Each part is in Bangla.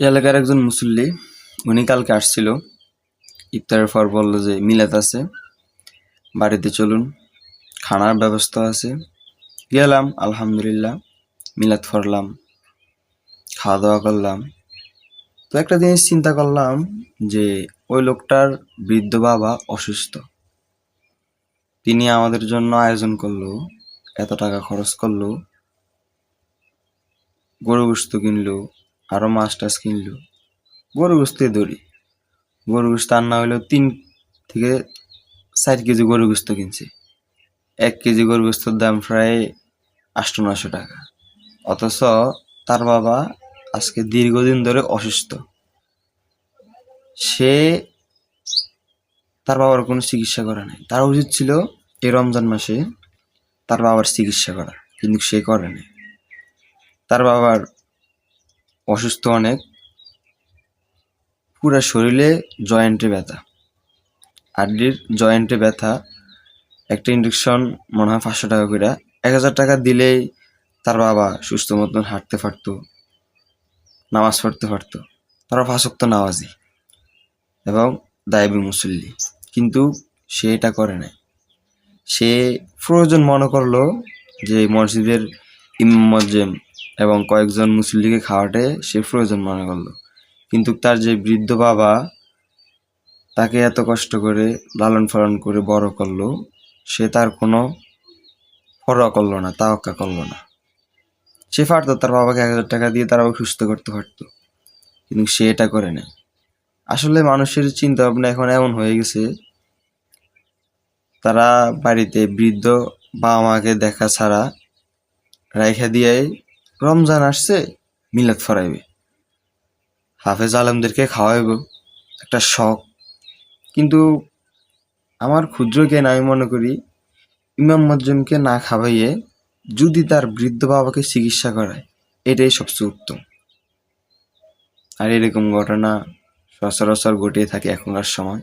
এলাকার একজন মুসল্লি, উনি কালকে আসছিল। ইফতারের পর বলল যে মিলাদ আছে, বাড়িতে চলুন, খানার ব্যবস্থা আছে। গেলাম, আলহামদুলিল্লাহ, মিলাদ পড়লাম, খাওয়া দাওয়া করলাম। তো একটা জিনিস চিন্তা করলাম যে ওই লোকটার বৃদ্ধ বাবা অসুস্থ। তিনি আমাদের জন্য আয়োজন করলো, এত টাকা খরচ করলো, গরু গোস্ত কিনলো, আরো মাছ টাছ কিনলো। গরু গোস্তে ধরি, গরু গোস্ত আর না হইলেও 3 থেকে 4 কেজি গরু গোস্ত কিনছে। 1 কেজি গরু গোস্তর দাম প্রায় 800-900 টাকা। অথচ তার বাবা আজকে দীর্ঘদিন ধরে অসুস্থ। সে তার বাবার কোনো চিকিৎসা করে নাই। তার উচিত ছিল এই রমজান মাসে তার বাবার চিকিৎসা করা, কিন্তু সে করে নাই। তার বাবার অসুস্থ অনেক, পুরা শরীরে জয়েন্টে ব্যথা, হাড্ডির জয়েন্টে ব্যথা। একটা ইঞ্জেকশন মনে হয় 500 টাকা করে। 1000 টাকা দিলেই তার বাবা সুস্থ মতন হাঁটতে পারতো, নামাজ পড়তে পারতো। তারা 5 ওয়াক্ত নামাজি এবং দায়বী মুসল্লি, কিন্তু সে এটা করে নাই। সে প্রয়োজন মনে করলো যে মসজিদের ইমাম মুয়াজ্জিম এবং কয়েকজন মুসল্লিকে খাওয়াতে সে প্রয়োজন মনে করলো। কিন্তু তার যে বৃদ্ধ বাবা, তাকে এত কষ্ট করে লালন পালন করে বড় করলো, সে তার কোনো পরোয়া করলো না, তাওয়াক্কা করলো না। সে পারতো তার বাবাকে 1000 টাকা দিয়ে তার বাবাকে সুস্থ করতে পারতো, কিন্তু সে এটা করে নাই। আসলে মানুষের চিন্তা ভাবনা এখন এমন হয়ে গেছে, তারা বাড়িতে বৃদ্ধ বাবা মাকে দেখা ছাড়া রাইখা দিয়ে রমজান আসছে মিলাদ ফরাইবে, হাফেজ আলমদেরকে খাওয়াইব, একটা শখ। কিন্তু আমার ক্ষুদ্র জ্ঞান, আমি মনে করি ইমাম মুয়াজ্জিমকে না খাওয়াইয়ে যদি তার বৃদ্ধ বাবাকে চিকিৎসা করায়, এটাই সবচেয়ে উত্তম। আর এরকম ঘটনা সচরাচর ঘটিয়ে থাকে এখনকার সময়।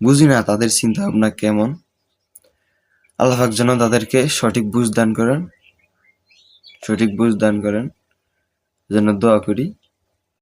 বুঝি না তাদের চিন্তা ভাবনা কেমন। আল্লাহ পাক যেন তাদেরকে সঠিক বুঝ দান করেন, যেন দোয়া করি।